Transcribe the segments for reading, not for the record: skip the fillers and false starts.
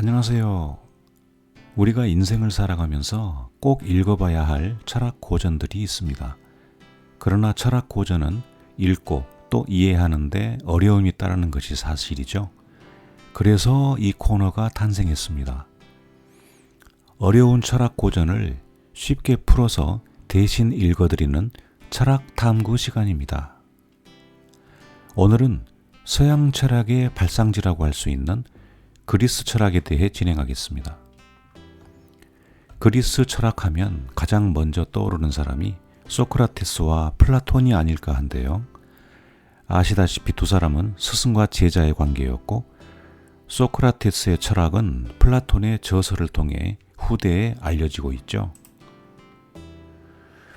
안녕하세요. 우리가 인생을 살아가면서 꼭 읽어봐야 할 철학 고전들이 있습니다. 그러나 철학 고전은 읽고 또 이해하는데 어려움이 따르는 것이 사실이죠. 그래서 이 코너가 탄생했습니다. 어려운 철학 고전을 쉽게 풀어서 대신 읽어드리는 철학 탐구 시간입니다. 오늘은 서양 철학의 발상지라고 할 수 있는 그리스 철학에 대해 진행하겠습니다. 그리스 철학하면 가장 먼저 떠오르는 사람이 소크라테스와 플라톤이 아닐까 한데요. 아시다시피 두 사람은 스승과 제자의 관계였고 소크라테스의 철학은 플라톤의 저서를 통해 후대에 알려지고 있죠.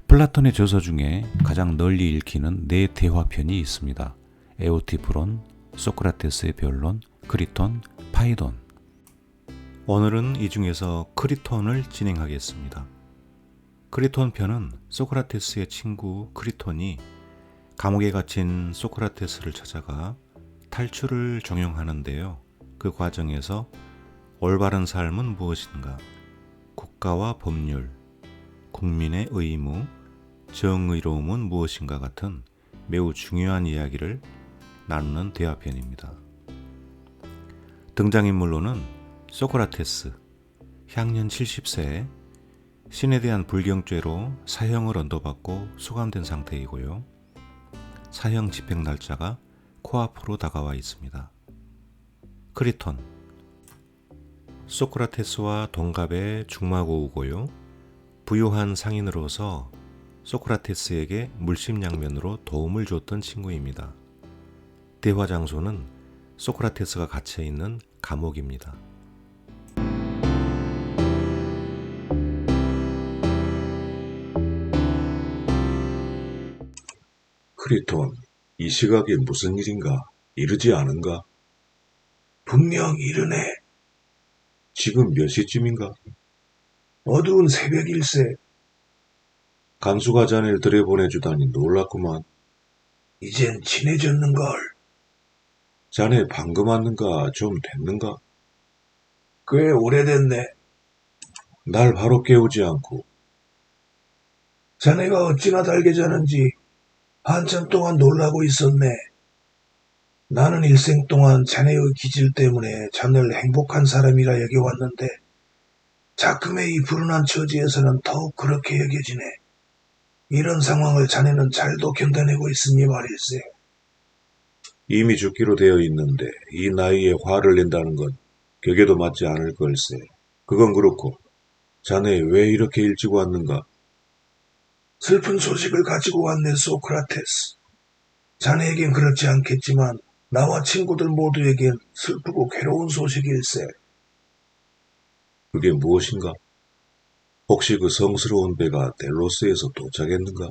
플라톤의 저서 중에 가장 널리 읽히는 네 대화편이 있습니다. 에우티프론, 소크라테스의 변론, 크리톤, 파이돈. 오늘은 이 중에서 크리톤을 진행하겠습니다. 크리톤 편은 소크라테스의 친구 크리톤이 감옥에 갇힌 소크라테스를 찾아가 탈출을 종용하는데요. 그 과정에서 올바른 삶은 무엇인가, 국가와 법률, 국민의 의무, 정의로움은 무엇인가 같은 매우 중요한 이야기를 나누는 대화편입니다. 등장인물로는 소크라테스, 향년 70세에 신에 대한 불경죄로 사형을 언도받고 수감된 상태이고요. 사형 집행 날짜가 코앞으로 다가와 있습니다. 크리톤, 소크라테스와 동갑의 중마고우고요. 부유한 상인으로서 소크라테스에게 물심양면으로 도움을 줬던 친구입니다. 대화 장소는 소크라테스가 갇혀있는 감옥입니다. 크리톤, 이 시각에 무슨 일인가? 이르지 않은가? 분명 이르네. 지금 몇 시쯤인가? 어두운 새벽일세. 간수가 자네를 들여보내주다니 놀랐구만. 이젠 친해졌는걸. 자네 방금 왔는가? 좀 됐는가? 꽤 오래됐네. 날 바로 깨우지 않고. 자네가 어찌나 달게 자는지 한참 동안 놀라고 있었네. 나는 일생 동안 자네의 기질 때문에 자네를 행복한 사람이라 여겨왔는데 자금의 이 불운한 처지에서는 더욱 그렇게 여겨지네. 이런 상황을 자네는 잘도 견뎌내고 있으니 말일세. 이미 죽기로 되어 있는데 이 나이에 화를 낸다는 건 격에도 맞지 않을 걸세. 그건 그렇고 자네 왜 이렇게 일찍 왔는가? 슬픈 소식을 가지고 왔네, 소크라테스. 자네에겐 그렇지 않겠지만 나와 친구들 모두에겐 슬프고 괴로운 소식일세. 그게 무엇인가? 혹시 그 성스러운 배가 델로스에서 도착했는가?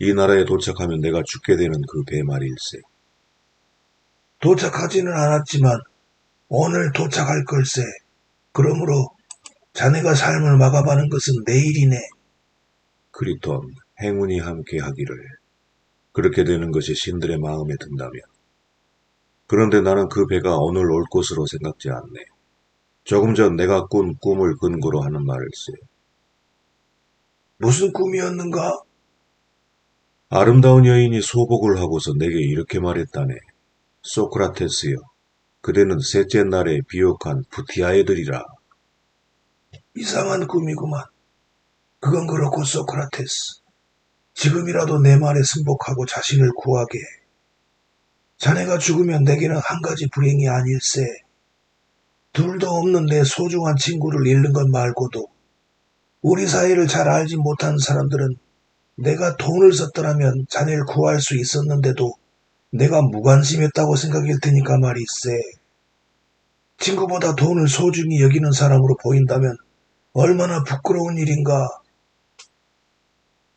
이 나라에 도착하면 내가 죽게 되는 그 배 말일세. 도착하지는 않았지만 오늘 도착할 걸세. 그러므로 자네가 삶을 마감하는 것은 내일이네. 크리톤, 행운이 함께 하기를. 그렇게 되는 것이 신들의 마음에 든다면. 그런데 나는 그 배가 오늘 올 것으로 생각지 않네. 조금 전 내가 꾼 꿈을 근거로 하는 말일세. 무슨 꿈이었는가? 아름다운 여인이 소복을 하고서 내게 이렇게 말했다네. 소크라테스여, 그대는 셋째 날에 비옥한 부티아애들이라. 이상한 꿈이구만. 그건 그렇고 소크라테스. 지금이라도 내 말에 승복하고 자신을 구하게 해. 자네가 죽으면 내게는 한 가지 불행이 아닐세. 둘도 없는 내 소중한 친구를 잃는 것 말고도 우리 사이를 잘 알지 못하는 사람들은 내가 돈을 썼더라면 자네를 구할 수 있었는데도 내가 무관심했다고 생각일 테니까 말이세. 친구보다 돈을 소중히 여기는 사람으로 보인다면 얼마나 부끄러운 일인가.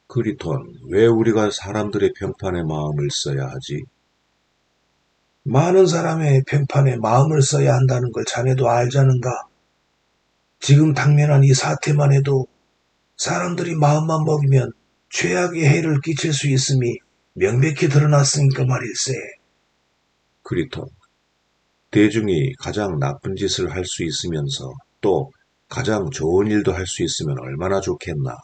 크리톤, 왜 우리가 사람들의 평판에 마음을 써야 하지? 많은 사람의 평판에 마음을 써야 한다는 걸 자네도 알자는가. 지금 당면한 이 사태만 해도 사람들이 마음만 먹이면 최악의 해를 끼칠 수 있음이 명백히 드러났으니까 말일세. 크리톤, 대중이 가장 나쁜 짓을 할 수 있으면서 또 가장 좋은 일도 할 수 있으면 얼마나 좋겠나.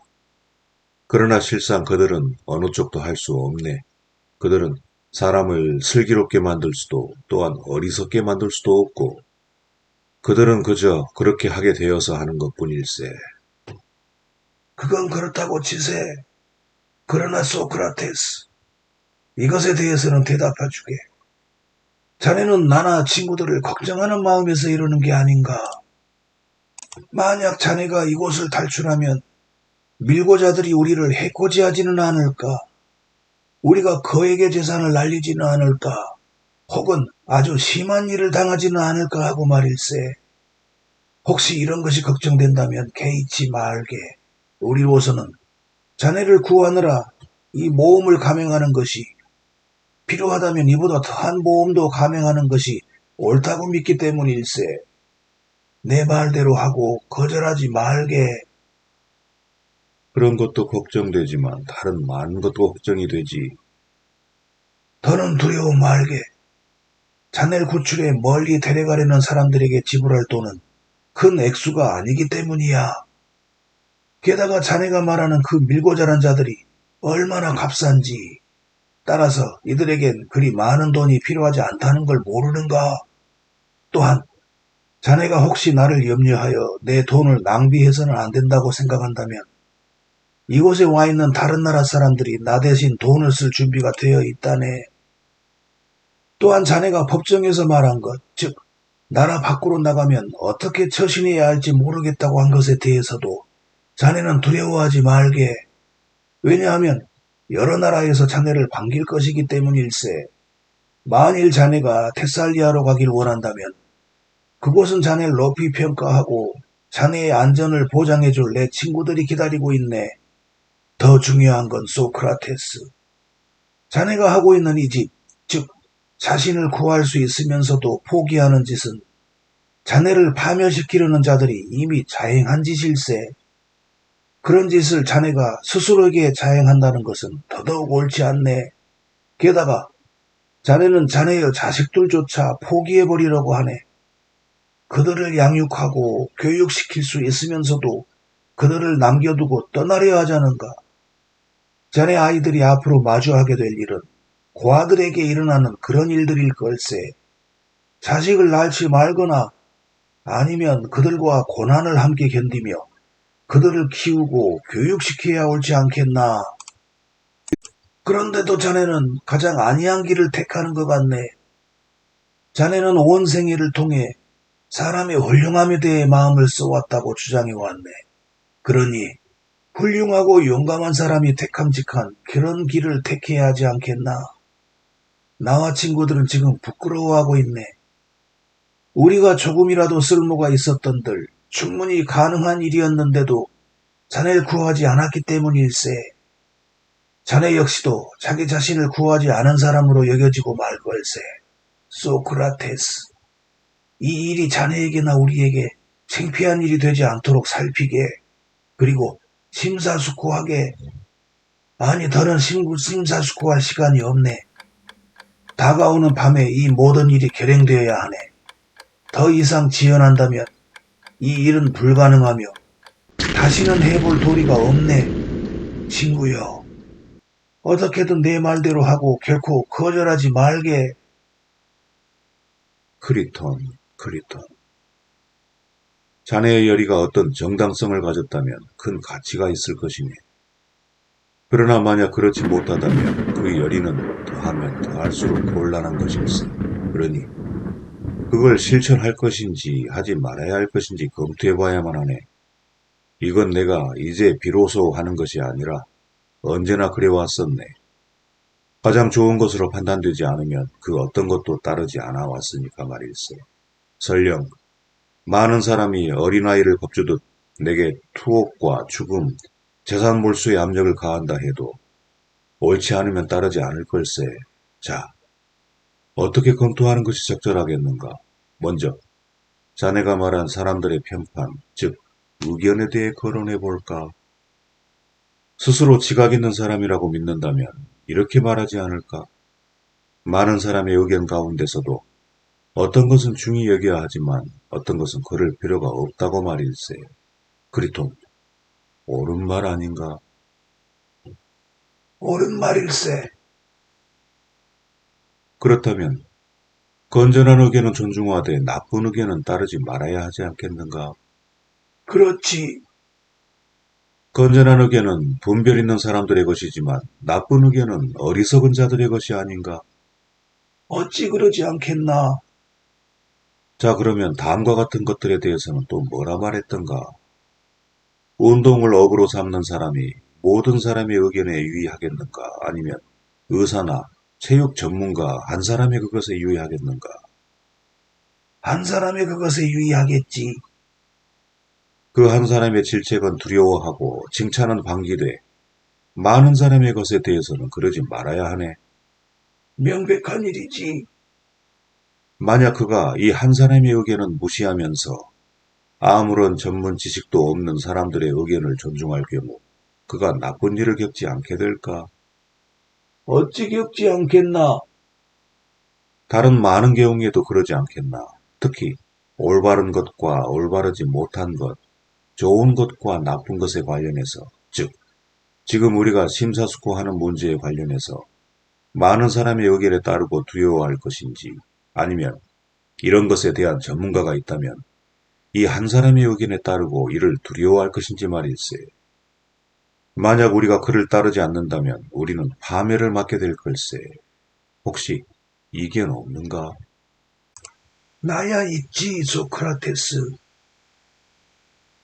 그러나 실상 그들은 어느 쪽도 할 수 없네. 그들은 사람을 슬기롭게 만들 수도 또한 어리석게 만들 수도 없고 그들은 그저 그렇게 하게 되어서 하는 것뿐일세. 그건 그렇다고 치세. 그러나 소크라테스, 이것에 대해서는 대답해주게. 자네는 나나 친구들을 걱정하는 마음에서 이러는 게 아닌가? 만약 자네가 이곳을 탈출하면 밀고자들이 우리를 해코지하지는 않을까? 우리가 거액의 재산을 날리지는 않을까? 혹은 아주 심한 일을 당하지는 않을까 하고 말일세. 혹시 이런 것이 걱정된다면 개의치 말게. 우리로서는 자네를 구하느라 이 모험을 감행하는 것이, 필요하다면 이보다 더한 모험도 감행하는 것이 옳다고 믿기 때문일세. 내 말대로 하고 거절하지 말게. 그런 것도 걱정되지만 다른 많은 것도 걱정이 되지. 더는 두려워 말게. 자네를 구출해 멀리 데려가려는 사람들에게 지불할 돈은 큰 액수가 아니기 때문이야. 게다가 자네가 말하는 그 밀고 자란 자들이 얼마나 값싼지, 따라서 이들에겐 그리 많은 돈이 필요하지 않다는 걸 모르는가? 또한 자네가 혹시 나를 염려하여 내 돈을 낭비해서는 안 된다고 생각한다면 이곳에 와 있는 다른 나라 사람들이 나 대신 돈을 쓸 준비가 되어 있다네. 또한 자네가 법정에서 말한 것, 즉 나라 밖으로 나가면 어떻게 처신해야 할지 모르겠다고 한 것에 대해서도 자네는 두려워하지 말게. 왜냐하면 여러 나라에서 자네를 반길 것이기 때문일세. 만일 자네가 테살리아로 가길 원한다면 그곳은 자네를 높이 평가하고 자네의 안전을 보장해줄 내 친구들이 기다리고 있네. 더 중요한 건 소크라테스. 자네가 하고 있는 이 짓, 즉 자신을 구할 수 있으면서도 포기하는 짓은 자네를 파멸시키려는 자들이 이미 자행한 짓일세. 그런 짓을 자네가 스스로에게 자행한다는 것은 더더욱 옳지 않네. 게다가 자네는 자네의 자식들조차 포기해버리려고 하네. 그들을 양육하고 교육시킬 수 있으면서도 그들을 남겨두고 떠나려 하자는가? 자네 아이들이 앞으로 마주하게 될 일은 고아들에게 일어나는 그런 일들일 걸세. 자식을 낳지 말거나 아니면 그들과 고난을 함께 견디며 그들을 키우고 교육시켜야 옳지 않겠나? 그런데도 자네는 가장 안이한 길을 택하는 것 같네. 자네는 온 생애를 통해 사람의 훌륭함에 대해 마음을 써왔다고 주장해왔네. 그러니 훌륭하고 용감한 사람이 택함직한 그런 길을 택해야 하지 않겠나? 나와 친구들은 지금 부끄러워하고 있네. 우리가 조금이라도 쓸모가 있었던들 충분히 가능한 일이었는데도 자네를 구하지 않았기 때문일세. 자네 역시도 자기 자신을 구하지 않은 사람으로 여겨지고 말 걸세. 소크라테스, 이 일이 자네에게나 우리에게 창피한 일이 되지 않도록 살피게, 그리고 심사숙고하게, 아니 더는 심사숙고할 시간이 없네. 다가오는 밤에 이 모든 일이 결행되어야 하네. 더 이상 지연한다면 이 일은 불가능하며 다시는 해볼 도리가 없네. 친구여, 어떻게든 내 말대로 하고 결코 거절하지 말게. 크리톤, 크리톤. 자네의 열의가 어떤 정당성을 가졌다면 큰 가치가 있을 것이네. 그러나 만약 그렇지 못하다면 그 열의는 더하면 더할수록 곤란한 것일세. 그러니 그걸 실천할 것인지 하지 말아야 할 것인지 검토해봐야만 하네. 이건 내가 이제 비로소 하는 것이 아니라 언제나 그래왔었네. 가장 좋은 것으로 판단되지 않으면 그 어떤 것도 따르지 않아 왔으니까 말일세. 설령 많은 사람이 어린아이를 겁주듯 내게 투옥과 죽음, 재산 몰수의 압력을 가한다 해도 옳지 않으면 따르지 않을 걸세. 자, 어떻게 검토하는 것이 적절하겠는가? 먼저 자네가 말한 사람들의 편판, 즉 의견에 대해 거론해 볼까? 스스로 지각 있는 사람이라고 믿는다면 이렇게 말하지 않을까? 많은 사람의 의견 가운데서도 어떤 것은 중히 여겨야 하지만 어떤 것은 그럴 필요가 없다고 말일세. 그리톤, 옳은 말 아닌가? 옳은 말일세. 그렇다면 건전한 의견은 존중하되 나쁜 의견은 따르지 말아야 하지 않겠는가? 그렇지. 건전한 의견은 분별 있는 사람들의 것이지만 나쁜 의견은 어리석은 자들의 것이 아닌가? 어찌 그러지 않겠나? 자, 그러면 다음과 같은 것들에 대해서는 또 뭐라 말했던가? 운동을 업으로 삼는 사람이 모든 사람의 의견에 유의하겠는가? 아니면 의사나 체육 전문가 한 사람의 그것에 유의하겠는가? 한 사람의 그것에 유의하겠지. 그 한 사람의 질책은 두려워하고 칭찬은 방기돼 많은 사람의 것에 대해서는 그러지 말아야 하네. 명백한 일이지. 만약 그가 이 한 사람의 의견은 무시하면서 아무런 전문 지식도 없는 사람들의 의견을 존중할 경우 그가 나쁜 일을 겪지 않게 될까? 어찌 겪지 않겠나? 다른 많은 경우에도 그러지 않겠나? 특히 올바른 것과 올바르지 못한 것, 좋은 것과 나쁜 것에 관련해서, 즉, 지금 우리가 심사숙고하는 문제에 관련해서 많은 사람의 의견에 따르고 두려워할 것인지, 아니면 이런 것에 대한 전문가가 있다면 이 한 사람의 의견에 따르고 이를 두려워할 것인지 말일세. 만약 우리가 그를 따르지 않는다면 우리는 파멸을 맞게 될 걸세. 혹시 이견 없는가? 나야 있지, 소크라테스.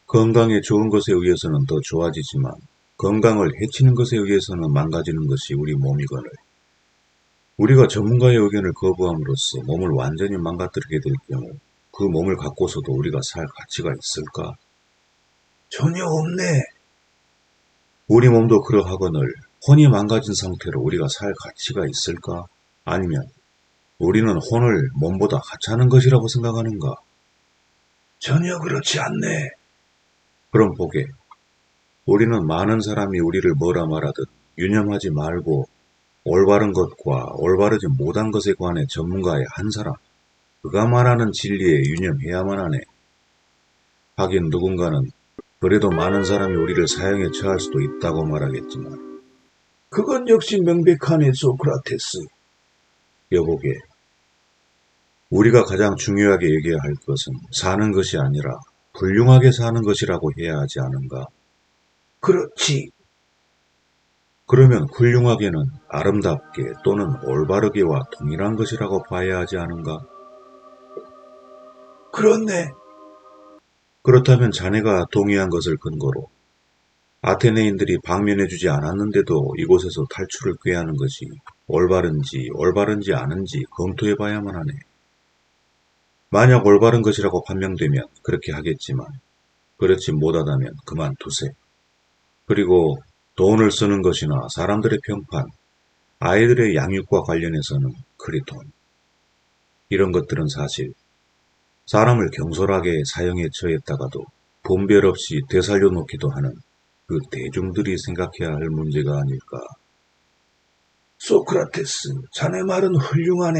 건강에 좋은 것에 의해서는 더 좋아지지만 건강을 해치는 것에 의해서는 망가지는 것이 우리 몸이거늘. 우리가 전문가의 의견을 거부함으로써 몸을 완전히 망가뜨리게 될 경우 그 몸을 갖고서도 우리가 살 가치가 있을까? 전혀 없네. 우리 몸도 그러하거늘 혼이 망가진 상태로 우리가 살 가치가 있을까? 아니면 우리는 혼을 몸보다 하찮은 것이라고 생각하는가? 전혀 그렇지 않네. 그럼 보게. 우리는 많은 사람이 우리를 뭐라 말하든 유념하지 말고 올바른 것과 올바르지 못한 것에 관해 전문가의 한 사람, 그가 말하는 진리에 유념해야만 하네. 하긴 누군가는 그래도 많은 사람이 우리를 사형에 처할 수도 있다고 말하겠지만 그건 역시 명백하네, 소크라테스. 여보게, 우리가 가장 중요하게 얘기해야 할 것은 사는 것이 아니라 훌륭하게 사는 것이라고 해야 하지 않은가? 그렇지. 그러면 훌륭하게는 아름답게 또는 올바르게와 동일한 것이라고 봐야 하지 않은가? 그렇네. 그렇다면 자네가 동의한 것을 근거로 아테네인들이 방면해주지 않았는데도 이곳에서 탈출을 꾀하는 것이 올바른지 않은지 검토해봐야만 하네. 만약 올바른 것이라고 판명되면 그렇게 하겠지만 그렇지 못하다면 그만두세. 그리고 돈을 쓰는 것이나 사람들의 평판, 아이들의 양육과 관련해서는 크리톤. 이런 것들은 사실 사람을 경솔하게 사형에 처했다가도 분별 없이 되살려 놓기도 하는 그 대중들이 생각해야 할 문제가 아닐까. 소크라테스, 자네 말은 훌륭하네.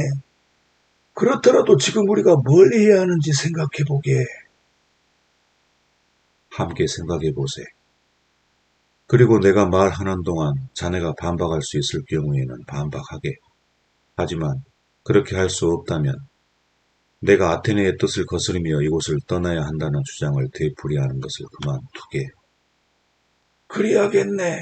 그렇더라도 지금 우리가 뭘 해야 하는지 생각해보게. 함께 생각해보세. 그리고 내가 말하는 동안 자네가 반박할 수 있을 경우에는 반박하게. 하지만 그렇게 할 수 없다면 내가 아테네의 뜻을 거스르며 이곳을 떠나야 한다는 주장을 되풀이하는 것을 그만두게. 그래야겠네.